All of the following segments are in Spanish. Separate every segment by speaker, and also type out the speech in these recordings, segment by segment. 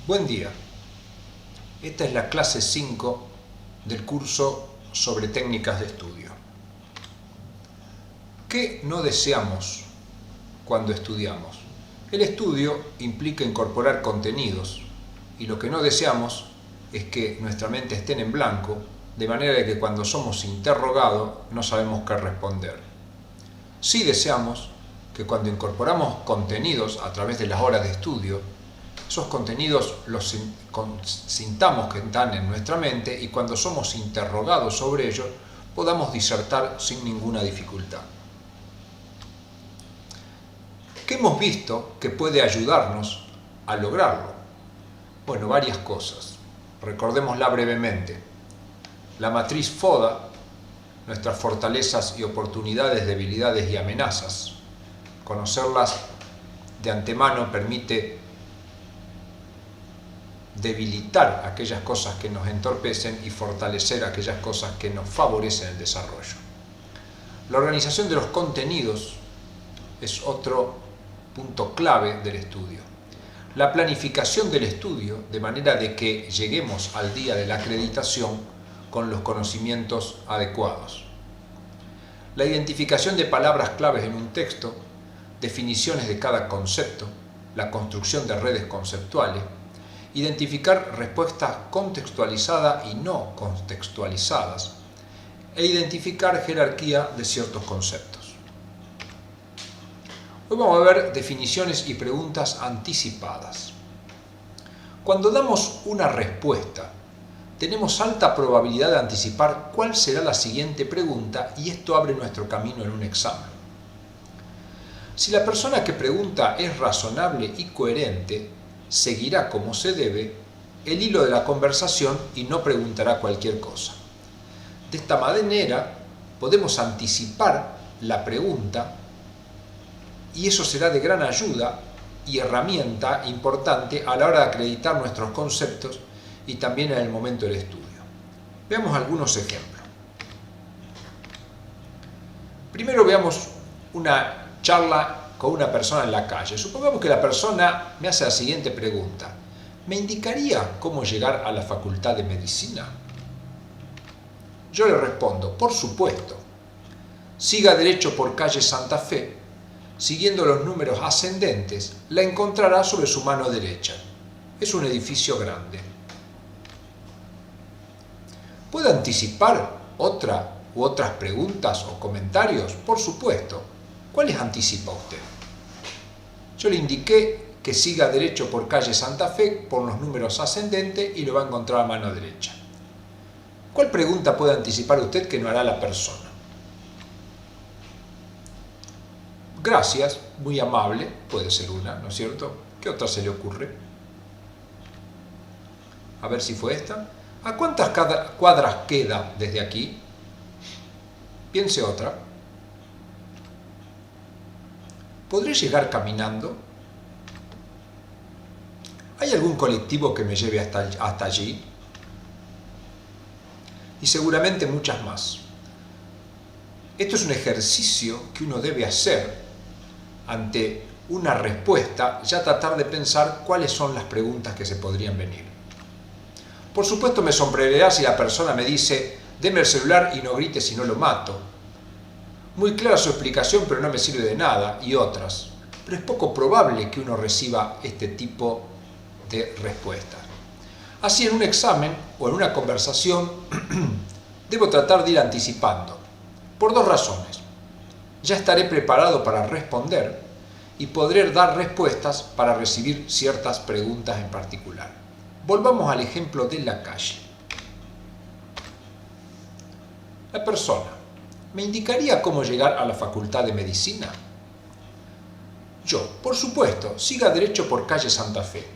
Speaker 1: Buen día. Esta es la clase 5 del curso sobre técnicas de estudio. ¿Qué no deseamos cuando estudiamos? El estudio implica incorporar contenidos y lo que no deseamos es que nuestra mente esté en blanco, de manera que cuando somos interrogados no sabemos qué responder. Sí deseamos que cuando incorporamos contenidos a través de las horas de estudio, esos contenidos los sintamos que están en nuestra mente y cuando somos interrogados sobre ellos podamos disertar sin ninguna dificultad. ¿Qué hemos visto que puede ayudarnos a lograrlo? Bueno, varias cosas. Recordémosla brevemente. La matriz FODA, nuestras fortalezas y oportunidades, debilidades y amenazas. Conocerlas de antemano permite debilitar aquellas cosas que nos entorpecen y fortalecer aquellas cosas que nos favorecen el desarrollo. La organización de los contenidos es otro punto clave del estudio. La planificación del estudio, de manera de que lleguemos al día de la acreditación con los conocimientos adecuados. La identificación de palabras claves en un texto, definiciones de cada concepto, la construcción de redes conceptuales, identificar respuestas contextualizadas y no contextualizadas, e identificar jerarquía de ciertos conceptos. Hoy vamos a ver definiciones y preguntas anticipadas. Cuando damos una respuesta, tenemos alta probabilidad de anticipar cuál será la siguiente pregunta y esto abre nuestro camino en un examen. Si la persona que pregunta es razonable y coherente, seguirá como se debe el hilo de la conversación y no preguntará cualquier cosa. De esta manera podemos anticipar la pregunta y eso será de gran ayuda y herramienta importante a la hora de acreditar nuestros conceptos y también en el momento del estudio. Veamos algunos ejemplos. Primero veamos una charla con una persona en la calle. Supongamos que la persona me hace la siguiente pregunta. ¿Me indicaría cómo llegar a la Facultad de Medicina? Yo le respondo, por supuesto. Siga derecho por calle Santa Fe. Siguiendo los números ascendentes, la encontrará sobre su mano derecha. Es un edificio grande. ¿Puede anticipar otra u otras preguntas o comentarios? Por supuesto. ¿Cuáles anticipa usted? Yo le indiqué que siga derecho por calle Santa Fe por los números ascendentes y lo va a encontrar a mano derecha. ¿Cuál pregunta puede anticipar usted que no hará la persona? Gracias, muy amable, puede ser una, ¿no es cierto? ¿Qué otra se le ocurre? A ver si fue esta. ¿A cuántas cuadras queda desde aquí? Piense otra. ¿Podré llegar caminando? ¿Hay algún colectivo que me lleve hasta allí? Y seguramente muchas más. Esto es un ejercicio que uno debe hacer ante una respuesta, ya tratar de pensar cuáles son las preguntas que se podrían venir. Por supuesto me sorprenderá si la persona me dice, deme el celular y no grite si no lo mato. Muy clara su explicación, pero no me sirve de nada, y otras. Pero es poco probable que uno reciba este tipo de respuestas. Así, en un examen o en una conversación, debo tratar de ir anticipando, por dos razones. Ya estaré preparado para responder y podré dar respuestas para recibir ciertas preguntas en particular. Volvamos al ejemplo de la calle. La persona. ¿Me indicaría cómo llegar a la Facultad de Medicina? Yo, por supuesto, siga derecho por calle Santa Fe.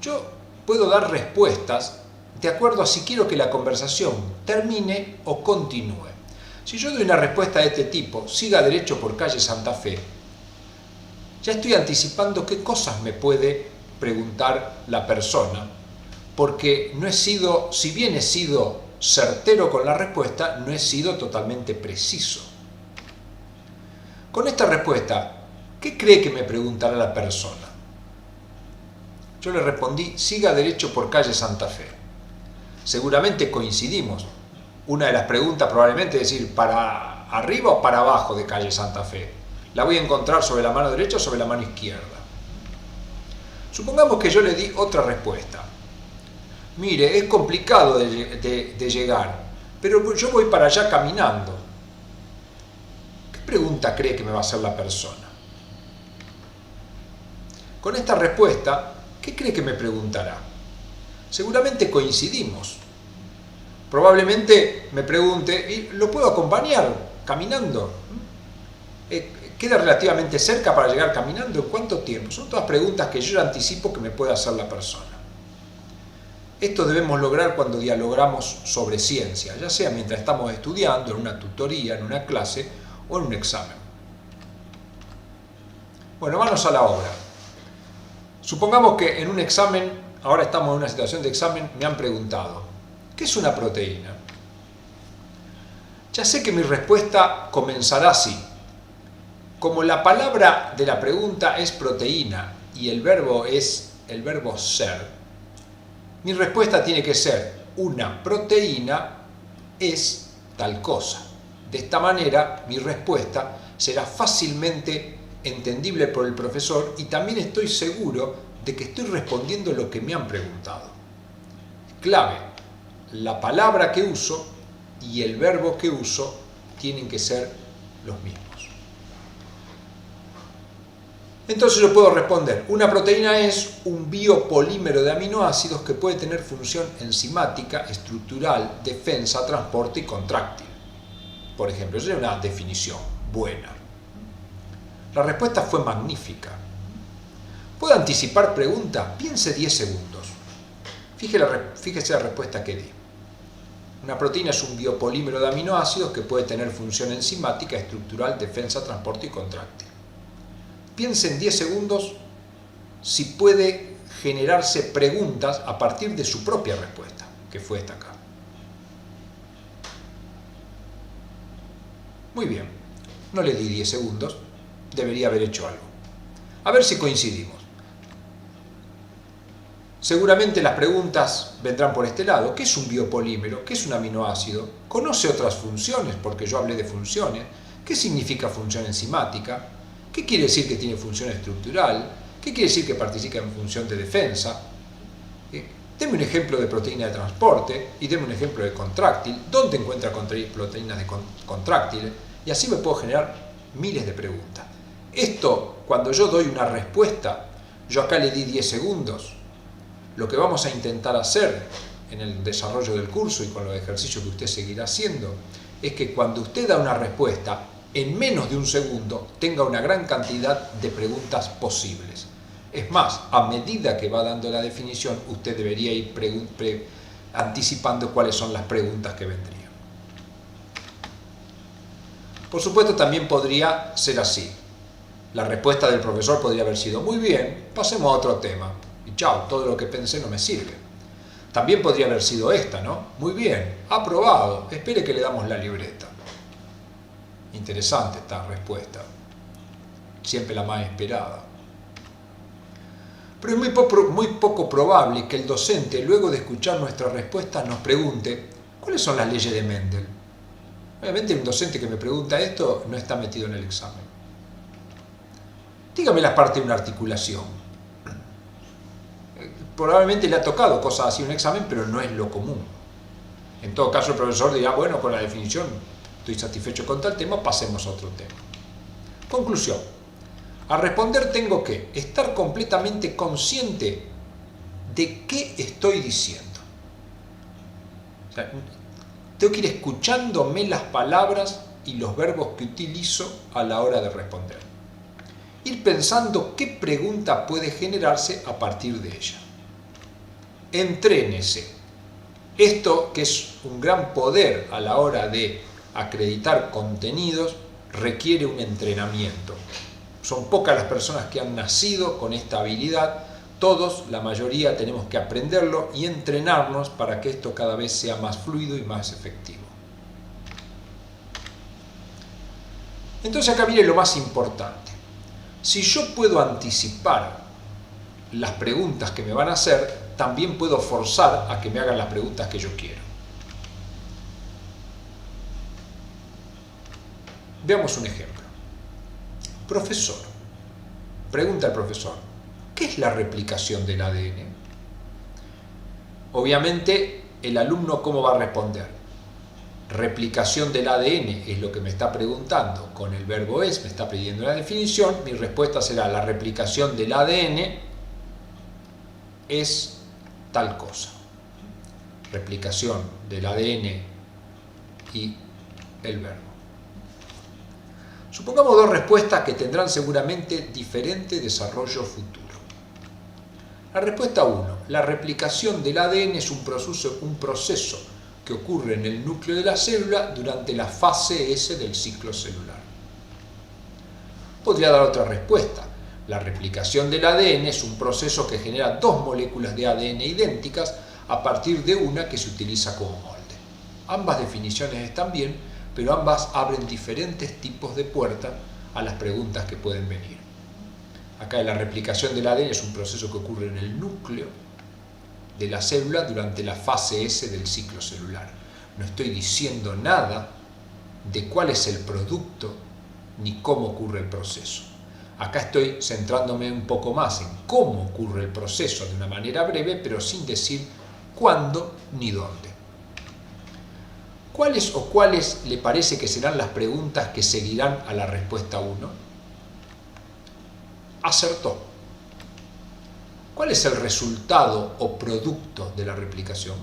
Speaker 1: Yo puedo dar respuestas de acuerdo a si quiero que la conversación termine o continúe. Si yo doy una respuesta de este tipo, siga derecho por calle Santa Fe, ya estoy anticipando qué cosas me puede preguntar la persona, porque no he sido, si bien he sido certero con la respuesta, no he sido totalmente preciso. Con esta respuesta, ¿qué cree que me preguntará la persona? Yo le respondí, siga derecho por calle Santa Fe. Seguramente coincidimos. Una de las preguntas probablemente es decir, ¿para arriba o para abajo de calle Santa Fe? ¿La voy a encontrar sobre la mano derecha o sobre la mano izquierda? Supongamos que yo le di otra respuesta. Mire, es complicado de llegar, pero yo voy para allá caminando. ¿Qué pregunta cree que me va a hacer la persona? Con esta respuesta, ¿qué cree que me preguntará? Seguramente coincidimos. Probablemente me pregunte, ¿y lo puedo acompañar caminando? ¿Queda relativamente cerca para llegar caminando? ¿En cuánto tiempo? Son todas preguntas que yo ya anticipo que me puede hacer la persona. Esto debemos lograr cuando dialogamos sobre ciencia, ya sea mientras estamos estudiando, en una tutoría, en una clase o en un examen. Bueno, manos a la obra. Supongamos que en un examen, ahora estamos en una situación de examen, me han preguntado, ¿qué es una proteína? Ya sé que mi respuesta comenzará así. Como la palabra de la pregunta es proteína y el verbo es el verbo ser, mi respuesta tiene que ser, una proteína es tal cosa. De esta manera, mi respuesta será fácilmente entendible por el profesor y también estoy seguro de que estoy respondiendo lo que me han preguntado. Clave, la palabra que uso y el verbo que uso tienen que ser los mismos. Entonces yo puedo responder, una proteína es un biopolímero de aminoácidos que puede tener función enzimática, estructural, defensa, transporte y contráctil. Por ejemplo, esa es una definición buena. La respuesta fue magnífica. ¿Puedo anticipar pregunta? Piense 10 segundos. Fíjese la respuesta que di. Una proteína es un biopolímero de aminoácidos que puede tener función enzimática, estructural, defensa, transporte y contráctil. Piense en 10 segundos si puede generarse preguntas a partir de su propia respuesta, que fue esta acá. Muy bien, no le di 10 segundos, debería haber hecho algo. A ver si coincidimos. Seguramente las preguntas vendrán por este lado. ¿Qué es un biopolímero? ¿Qué es un aminoácido? ¿Conoce otras funciones? Porque yo hablé de funciones. ¿Qué significa función enzimática? ¿Qué quiere decir que tiene función estructural? ¿Qué quiere decir que participa en función de defensa? Deme un ejemplo de proteína de transporte y deme un ejemplo de contráctil. ¿Dónde encuentra proteínas de contráctiles? Y así me puedo generar miles de preguntas. Esto, cuando yo doy una respuesta, yo acá le di 10 segundos. Lo que vamos a intentar hacer en el desarrollo del curso y con los ejercicios que usted seguirá haciendo es que cuando usted da una respuesta, en menos de un segundo tenga una gran cantidad de preguntas posibles. Es más, a medida que va dando la definición, usted debería ir anticipando cuáles son las preguntas que vendrían. Por supuesto, también podría ser así. La respuesta del profesor podría haber sido, muy bien, pasemos a otro tema. Y chao, todo lo que pensé no me sirve. También podría haber sido esta, ¿no? Muy bien, aprobado, espere que le damos la libreta. Interesante esta respuesta, siempre la más esperada. Pero es muy poco probable que el docente, luego de escuchar nuestra respuesta, nos pregunte ¿cuáles son las leyes de Mendel? Obviamente un docente que me pregunta esto no está metido en el examen. Dígame la parte de una articulación. Probablemente le ha tocado cosas así en un examen, pero no es lo común. En todo caso el profesor dirá, bueno, con la definición estoy satisfecho con tal tema, pasemos a otro tema. Conclusión. Al responder tengo que estar completamente consciente de qué estoy diciendo. O sea, tengo que ir escuchándome las palabras y los verbos que utilizo a la hora de responder. Ir pensando qué pregunta puede generarse a partir de ella. Entrénese. Esto, que es un gran poder a la hora de acreditar contenidos, requiere un entrenamiento. Son pocas las personas que han nacido con esta habilidad. Todos, la mayoría, tenemos que aprenderlo y entrenarnos para que esto cada vez sea más fluido y más efectivo. Entonces acá viene lo más importante. Si yo puedo anticipar las preguntas que me van a hacer, también puedo forzar a que me hagan las preguntas que yo quiero. Veamos un ejemplo. Profesor, pregunta el profesor, ¿qué es la replicación del ADN? Obviamente, el alumno, ¿cómo va a responder? Replicación del ADN es lo que me está preguntando. Con el verbo es, me está pidiendo la definición. Mi respuesta será: la replicación del ADN es tal cosa. Replicación del ADN y el verbo. Supongamos dos respuestas que tendrán seguramente diferente desarrollo futuro. La respuesta 1. La replicación del ADN es un proceso que ocurre en el núcleo de la célula durante la fase S del ciclo celular. Podría dar otra respuesta. La replicación del ADN es un proceso que genera dos moléculas de ADN idénticas a partir de una que se utiliza como molde. Ambas definiciones están bien, pero ambas abren diferentes tipos de puertas a las preguntas que pueden venir. Acá la replicación del ADN es un proceso que ocurre en el núcleo de la célula durante la fase S del ciclo celular. No estoy diciendo nada de cuál es el producto ni cómo ocurre el proceso. Acá estoy centrándome un poco más en cómo ocurre el proceso de una manera breve, pero sin decir cuándo ni dónde. ¿Cuáles le parece que serán las preguntas que seguirán a la respuesta 1? Acertó. ¿Cuál es el resultado o producto de la replicación?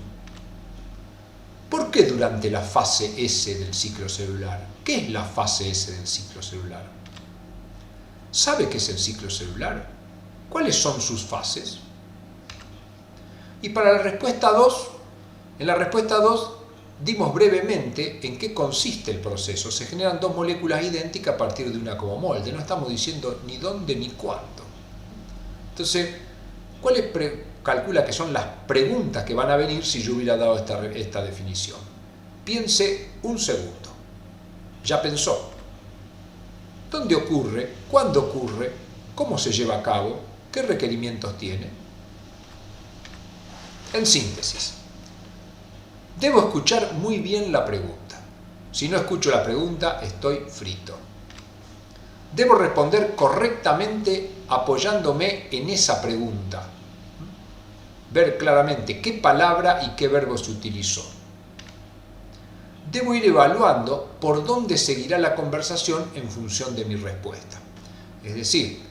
Speaker 1: ¿Por qué durante la fase S del ciclo celular? ¿Qué es la fase S del ciclo celular? ¿Sabe qué es el ciclo celular? ¿Cuáles son sus fases? Y para la respuesta 2, en la respuesta 2 dimos brevemente en qué consiste el proceso. Se generan dos moléculas idénticas a partir de una como molde. No estamos diciendo ni dónde ni cuándo. Entonces, ¿cuáles calcula que son las preguntas que van a venir si yo hubiera dado esta definición? Piense un segundo. Ya pensó. ¿Dónde ocurre? ¿Cuándo ocurre? ¿Cómo se lleva a cabo? ¿Qué requerimientos tiene? En síntesis, debo escuchar muy bien la pregunta. Si no escucho la pregunta, estoy frito. Debo responder correctamente apoyándome en esa pregunta. Ver claramente qué palabra y qué verbo se utilizó. Debo ir evaluando por dónde seguirá la conversación en función de mi respuesta. Es decir,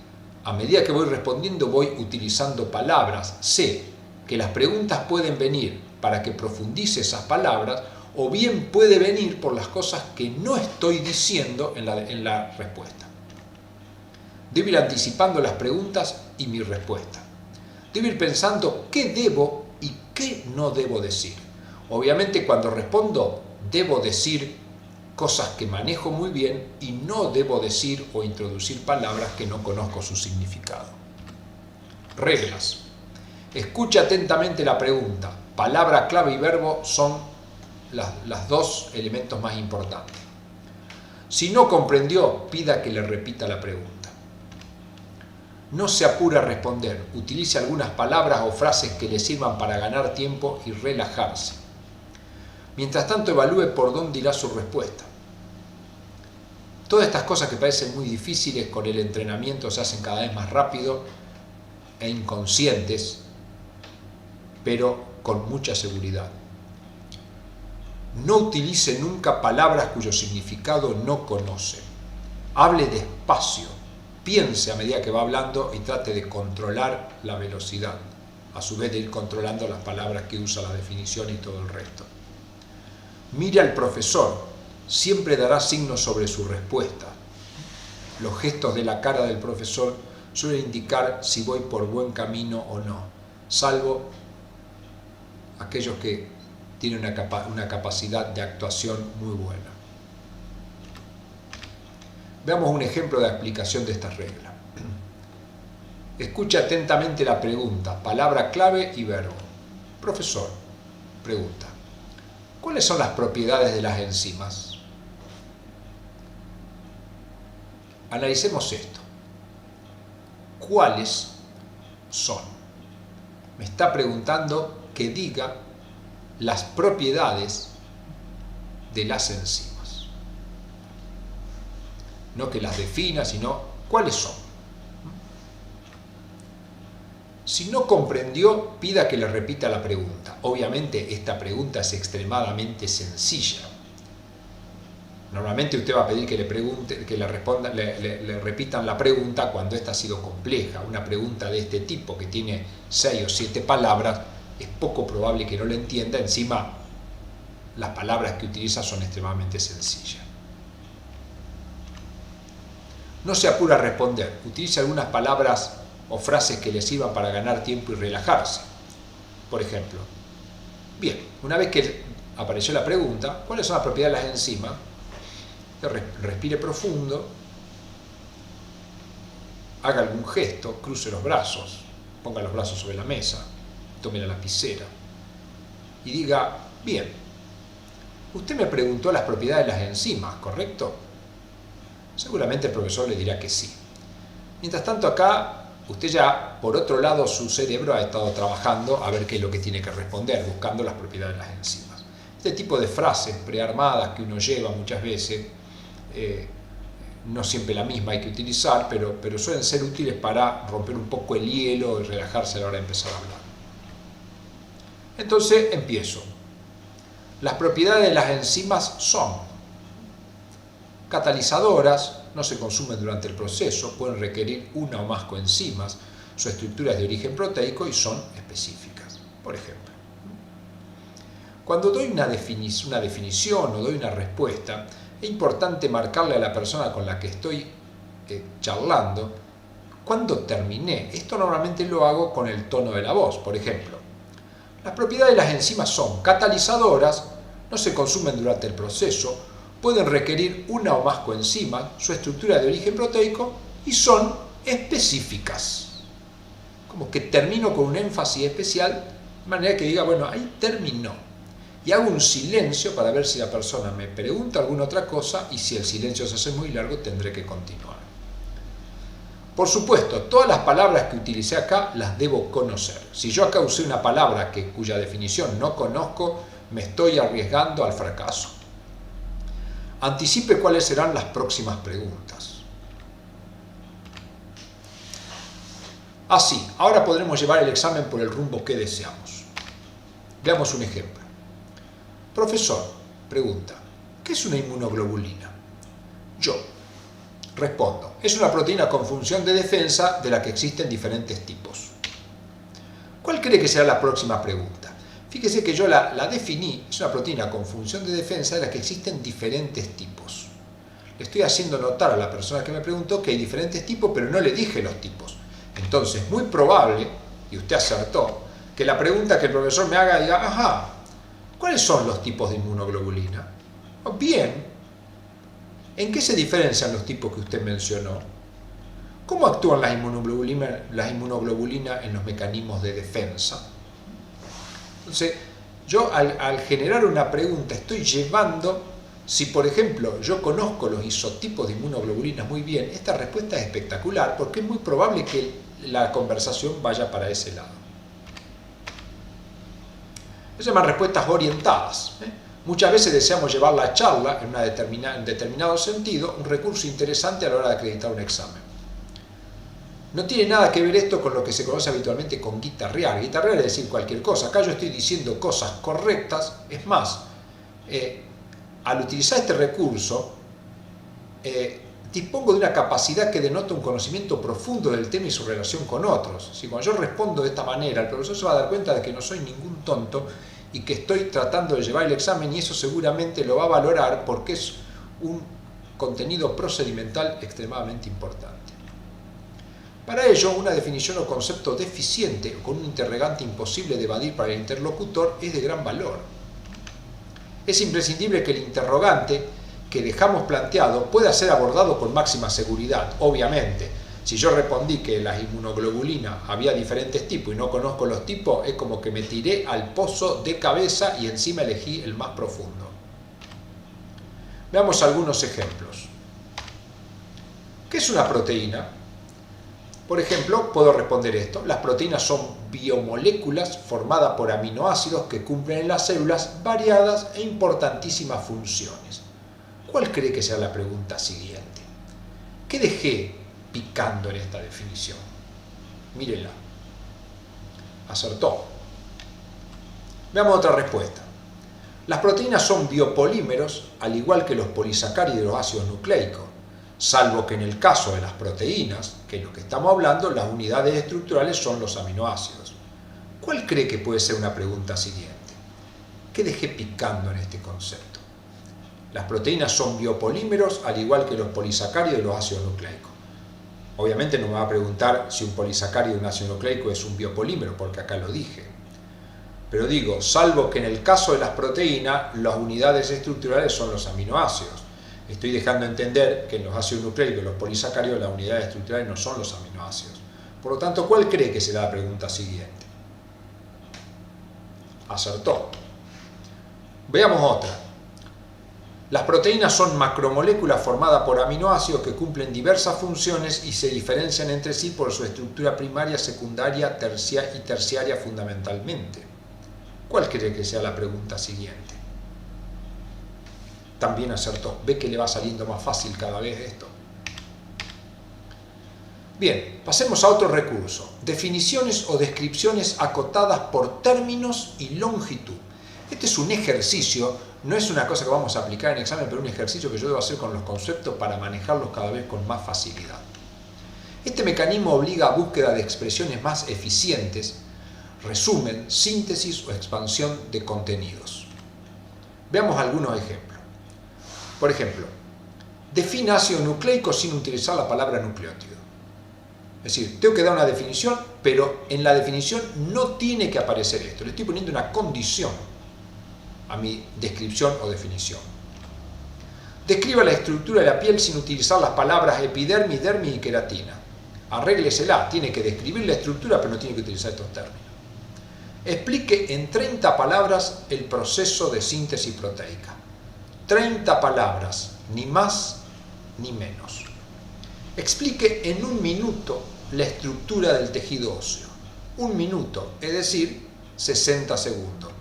Speaker 1: a medida que voy respondiendo voy utilizando palabras. Sé que las preguntas pueden venir para que profundice esas palabras, o bien puede venir por las cosas que no estoy diciendo en la respuesta. Debo ir anticipando las preguntas y mi respuesta. Debo ir pensando qué debo y qué no debo decir. Obviamente cuando respondo debo decir cosas que manejo muy bien y no debo decir o introducir palabras que no conozco su significado. Reglas. Escucha atentamente la pregunta. Palabra clave y verbo son las dos elementos más importantes. Si no comprendió, pida que le repita la pregunta. No se apure a responder. Utilice algunas palabras o frases que le sirvan para ganar tiempo y relajarse. Mientras tanto, evalúe por dónde irá su respuesta. Todas estas cosas que parecen muy difíciles con el entrenamiento se hacen cada vez más rápido e inconscientes, pero con mucha seguridad. No utilice nunca palabras cuyo significado no conoce. Hable despacio, piense a medida que va hablando y trate de controlar la velocidad, a su vez de ir controlando las palabras que usa, la definición y todo el resto. Mire al profesor, siempre dará signos sobre su respuesta. Los gestos de la cara del profesor suelen indicar si voy por buen camino o no, salvo aquellos que tienen una capacidad de actuación muy buena. Veamos un ejemplo de aplicación de esta regla. Escucha atentamente la pregunta, palabra clave y verbo. Profesor, pregunta, ¿cuáles son las propiedades de las enzimas? Analicemos esto. ¿Cuáles son. Me está preguntando que diga las propiedades de las enzimas. No que las defina, sino cuáles son. Si no comprendió, pida que le repita la pregunta. Obviamente esta pregunta es extremadamente sencilla. Normalmente usted va a pedir que le pregunte, que le responda, le repitan la pregunta cuando esta ha sido compleja. Una pregunta de este tipo que tiene 6 o 7 palabras, es poco probable que no lo entienda. Encima, las palabras que utiliza son extremadamente sencillas. No se apura a responder. Utilice algunas palabras o frases que le sirvan para ganar tiempo y relajarse. Por ejemplo, bien, una vez que apareció la pregunta, ¿cuáles son las propiedades de las enzimas? Respire profundo, haga algún gesto, cruce los brazos, ponga los brazos sobre la mesa, tome la lapicera y diga, bien, usted me preguntó las propiedades de las enzimas, ¿correcto? Seguramente el profesor le dirá que sí. Mientras tanto acá, usted ya, por otro lado, su cerebro ha estado trabajando a ver qué es lo que tiene que responder, buscando las propiedades de las enzimas. Este tipo de frases prearmadas que uno lleva muchas veces, no siempre la misma hay que utilizar, pero suelen ser útiles para romper un poco el hielo y relajarse a la hora de empezar a hablar. Entonces empiezo. Las propiedades de las enzimas son catalizadoras, no se consumen durante el proceso, pueden requerir una o más coenzimas, su estructura es de origen proteico y son específicas. Por ejemplo, cuando doy una definición o doy una respuesta, es importante marcarle a la persona con la que estoy charlando cuándo terminé. Esto normalmente lo hago con el tono de la voz. Por ejemplo, las propiedades de las enzimas son catalizadoras, no se consumen durante el proceso, pueden requerir una o más coenzimas, su estructura es de origen proteico y son específicas. Como que termino con un énfasis especial, de manera que diga, bueno, ahí terminó. Y hago un silencio para ver si la persona me pregunta alguna otra cosa y si el silencio se hace muy largo tendré que continuar. Por supuesto, todas las palabras que utilicé acá las debo conocer. Si yo acá usé una palabra cuya definición no conozco, me estoy arriesgando al fracaso. Anticipe cuáles serán las próximas preguntas. Así, ahora podremos llevar el examen por el rumbo que deseamos. Veamos un ejemplo. Profesor, pregunta, ¿qué es una inmunoglobulina? Yo respondo, es una proteína con función de defensa de la que existen diferentes tipos. ¿Cuál cree que será la próxima pregunta? Fíjese que yo la definí, es una proteína con función de defensa de la que existen diferentes tipos. Le estoy haciendo notar a la persona que me preguntó que hay diferentes tipos, pero no le dije los tipos. Entonces, muy probable, y usted acertó, que la pregunta que el profesor me haga diga, ajá, ¿cuáles son los tipos de inmunoglobulina? Bien, ¿en qué se diferencian los tipos que usted mencionó? ¿Cómo actúan las inmunoglobulinas en los mecanismos de defensa? Entonces, yo al generar una pregunta estoy llevando, si por ejemplo yo conozco los isotipos de inmunoglobulinas muy bien, esta respuesta es espectacular porque es muy probable que la conversación vaya para ese lado. Se llaman respuestas orientadas. Muchas veces deseamos llevar la charla en determinado sentido, un recurso interesante a la hora de acreditar un examen. No tiene nada que ver esto con lo que se conoce habitualmente con guitarrear. Guitarrear es decir cualquier cosa. Acá yo estoy diciendo cosas correctas. Es más, al utilizar este recurso, dispongo de una capacidad que denota un conocimiento profundo del tema y su relación con otros. Si cuando yo respondo de esta manera, el profesor se va a dar cuenta de que no soy ningún tonto y que estoy tratando de llevar el examen, y eso seguramente lo va a valorar porque es un contenido procedimental extremadamente importante. Para ello, una definición o concepto deficiente o con un interrogante imposible de evadir para el interlocutor es de gran valor. Es imprescindible que el interrogante que dejamos planteado pueda ser abordado con máxima seguridad. Obviamente, si yo respondí que las inmunoglobulinas había diferentes tipos y no conozco los tipos, es como que me tiré al pozo de cabeza y encima elegí el más profundo. Veamos algunos ejemplos. ¿Qué es una proteína? Por ejemplo, puedo responder esto. Las proteínas son biomoléculas formadas por aminoácidos que cumplen en las células variadas e importantísimas funciones. ¿Cuál cree que sea la pregunta siguiente? ¿Qué dejé picando en esta definición? Mírenla. Acertó. Veamos otra respuesta. Las proteínas son biopolímeros, al igual que los polisacáridos y los ácidos nucleicos, salvo que en el caso de las proteínas, que es lo que estamos hablando, las unidades estructurales son los aminoácidos. ¿Cuál cree que puede ser una pregunta siguiente? ¿Qué dejé picando en este concepto? Las proteínas son biopolímeros, al igual que los polisacáridos y los ácidos nucleicos. Obviamente no me va a preguntar si un polisacárido y un ácido nucleico es un biopolímero, porque acá lo dije. Pero digo, salvo que en el caso de las proteínas, las unidades estructurales son los aminoácidos. Estoy dejando entender que en los ácidos nucleicos y los polisacáridos las unidades estructurales no son los aminoácidos. Por lo tanto, ¿cuál cree que será la pregunta siguiente? Acertó. Veamos otra. Las proteínas son macromoléculas formadas por aminoácidos que cumplen diversas funciones y se diferencian entre sí por su estructura primaria, secundaria, terciaria y terciaria fundamentalmente. ¿Cuál cree que sea la pregunta siguiente? También acertó. Ve que le va saliendo más fácil cada vez esto. Bien, pasemos a otro recurso. Definiciones o descripciones acotadas por términos y longitud. Este es un ejercicio, no es una cosa que vamos a aplicar en examen, pero un ejercicio que yo debo hacer con los conceptos para manejarlos cada vez con más facilidad. Este mecanismo obliga a búsqueda de expresiones más eficientes, resumen, síntesis o expansión de contenidos. Veamos algunos ejemplos. Por ejemplo, define ácido nucleico sin utilizar la palabra nucleótido. Es decir, tengo que dar una definición, pero en la definición no tiene que aparecer esto. Le estoy poniendo una condición a mi descripción o definición. Describa la estructura de la piel sin utilizar las palabras epidermis, dermis y queratina. Arréglesela, tiene que describir la estructura, pero no tiene que utilizar estos términos. Explique en 30 palabras el proceso de síntesis proteica. 30 palabras, ni más ni menos. Explique en 1 minuto la estructura del tejido óseo. 1 minuto, es decir, 60 segundos.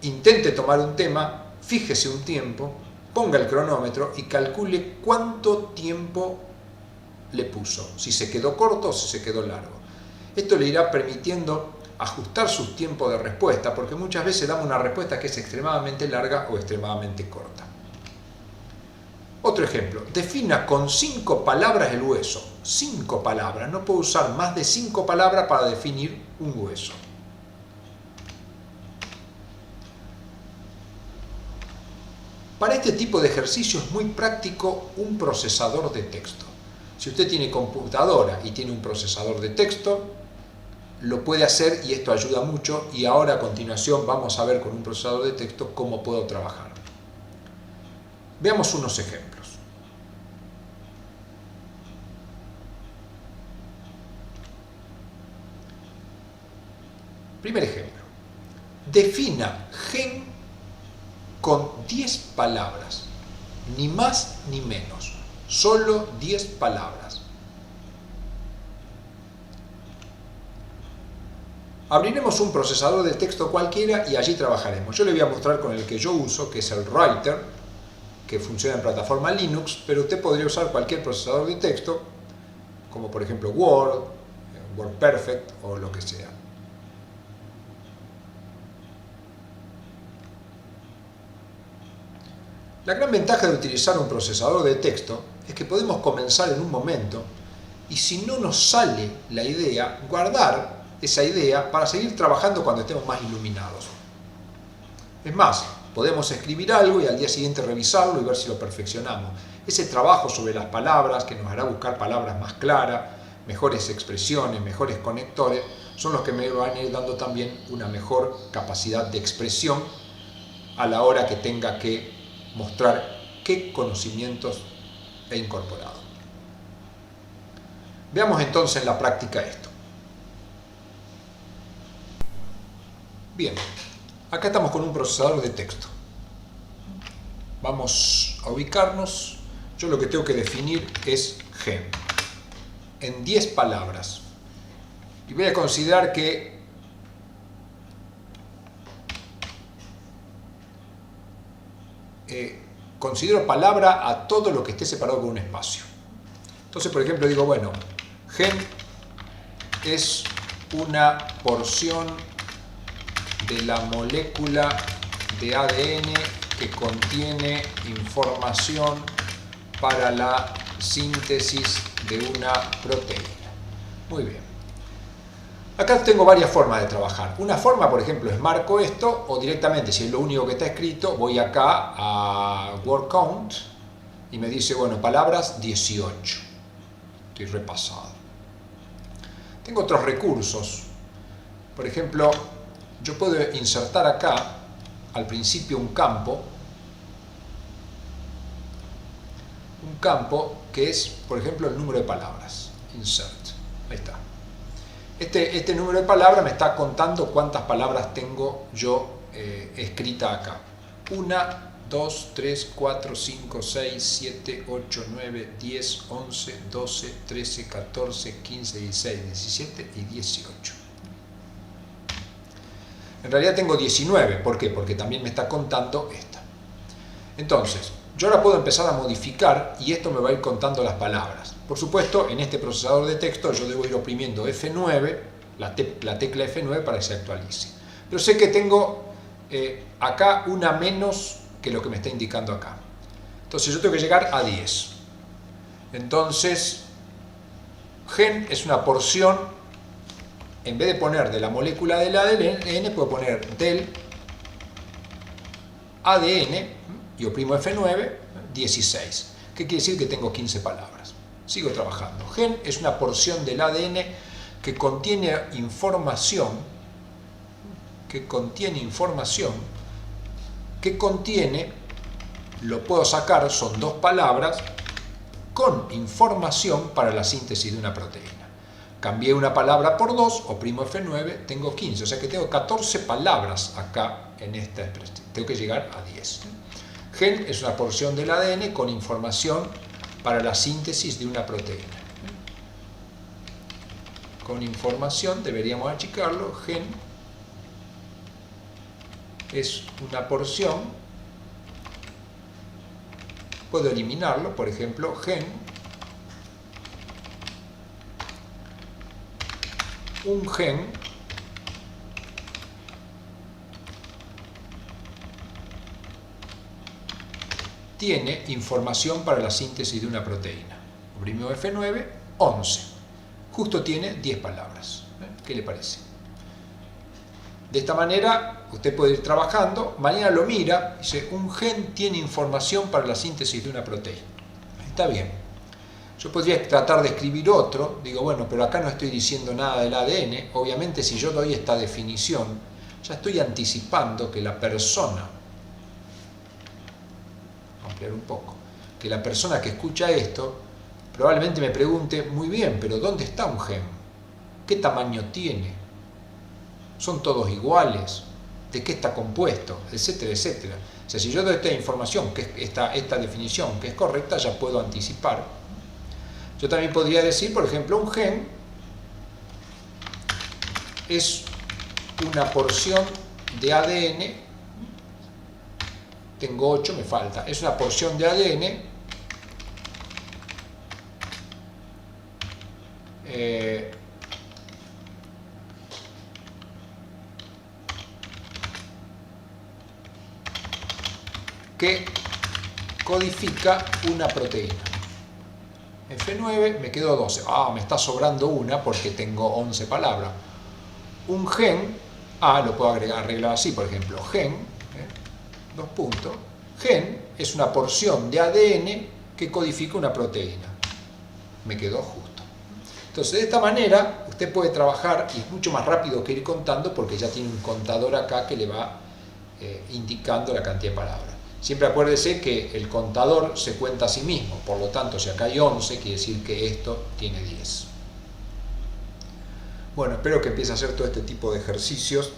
Speaker 1: Intente tomar un tema, fíjese un tiempo, ponga el cronómetro y calcule cuánto tiempo le puso, si se quedó corto o si se quedó largo. Esto le irá permitiendo ajustar sus tiempos de respuesta, porque muchas veces damos una respuesta que es extremadamente larga o extremadamente corta. Otro ejemplo, defina con 5 palabras el hueso. 5 palabras, no puedo usar más de 5 palabras para definir un hueso. Para este tipo de ejercicio es muy práctico un procesador de texto. Si usted tiene computadora y tiene un procesador de texto, lo puede hacer y esto ayuda mucho, y ahora a continuación vamos a ver con un procesador de texto cómo puedo trabajar. Veamos unos ejemplos. Primer ejemplo. Defina gen con 10 palabras, ni más ni menos, solo 10 palabras. Abriremos un procesador de texto cualquiera y allí trabajaremos. Yo le voy a mostrar con el que yo uso, que es el Writer, que funciona en plataforma Linux, pero usted podría usar cualquier procesador de texto, como por ejemplo Word, WordPerfect o lo que sea. La gran ventaja de utilizar un procesador de texto es que podemos comenzar en un momento y si no nos sale la idea, guardar esa idea para seguir trabajando cuando estemos más iluminados. Es más, podemos escribir algo y al día siguiente revisarlo y ver si lo perfeccionamos. Ese trabajo sobre las palabras, que nos hará buscar palabras más claras, mejores expresiones, mejores conectores, son los que me van a ir dando también una mejor capacidad de expresión a la hora que tenga que mostrar qué conocimientos he incorporado. Veamos entonces en la práctica esto. Bien, acá estamos con un procesador de texto. Vamos a ubicarnos. Yo lo que tengo que definir es gen. en 10 palabras. Y voy a considerar que considero palabra a todo lo que esté separado por un espacio. Entonces, por ejemplo, digo, bueno, gen es una porción de la molécula de ADN que contiene información para la síntesis de una proteína. Muy bien. Acá tengo varias formas de trabajar. Una forma, por ejemplo, es marco esto, o directamente, si es lo único que está escrito, voy acá a word count y me dice, bueno, palabras 18. Estoy repasado. Tengo otros recursos. Por ejemplo, yo puedo insertar acá, al principio, un campo que es, por ejemplo, el número de palabras. Insert. Ahí está. Este número de palabras me está contando cuántas palabras tengo yo escrita acá. 1, 2, 3, 4, 5, 6, 7, 8, 9, 10, 11, 12, 13, 14, 15, 16, 17 y 18. En realidad tengo 19. ¿Por qué? Porque también me está contando esta. Entonces, yo ahora puedo empezar a modificar y esto me va a ir contando las palabras. Por supuesto, en este procesador de texto yo debo ir oprimiendo F9, la tecla F9 para que se actualice. Pero sé que tengo acá una menos que lo que me está indicando acá. Entonces yo tengo que llegar a 10. Entonces, gen es una porción, en vez de poner de la molécula del ADN, puedo poner del ADN y oprimo F9, 16. ¿Qué quiere decir? Que tengo 15 palabras. Sigo trabajando. Gen es una porción del ADN que contiene información, lo puedo sacar, son 2 palabras, con información para la síntesis de una proteína. Cambié una palabra por 2, oprimo F9, tengo 15. O sea que tengo 14 palabras acá en esta expresión. Tengo que llegar a 10. Gen es una porción del ADN con información para la síntesis de una proteína. Con información, deberíamos achicarlo, gen es una porción, puedo eliminarlo, por ejemplo, un gen tiene información para la síntesis de una proteína. Oprimo F9, 11. Justo tiene 10 palabras. ¿Qué le parece? De esta manera, usted puede ir trabajando, mañana lo mira, dice, un gen tiene información para la síntesis de una proteína. Está bien. Yo podría tratar de escribir otro, digo, bueno, pero acá no estoy diciendo nada del ADN. Obviamente, si yo doy esta definición, ya estoy anticipando que la persona, ampliar un poco, que la persona que escucha esto probablemente me pregunte, muy bien, pero ¿dónde está un gen? ¿Qué tamaño tiene? ¿Son todos iguales? ¿De qué está compuesto? Etcétera, etcétera. O sea, si yo doy esta información, que esta definición que es correcta, ya puedo anticipar. Yo también podría decir, por ejemplo, un gen es una porción de ADN, tengo 8, me falta, es una porción de ADN que codifica una proteína. F9, me quedo 12. Me está sobrando una porque tengo 11 palabras. Un gen, lo puedo arreglar así, por ejemplo, gen, 2 puntos, gen es una porción de ADN que codifica una proteína. Me quedó justo. Entonces, de esta manera, usted puede trabajar y es mucho más rápido que ir contando porque ya tiene un contador acá que le va indicando la cantidad de palabras. Siempre acuérdese que el contador se cuenta a sí mismo, por lo tanto, si acá hay 11, quiere decir que esto tiene 10. Bueno, espero que empiece a hacer todo este tipo de ejercicios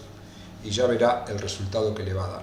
Speaker 1: y ya verá el resultado que le va a dar.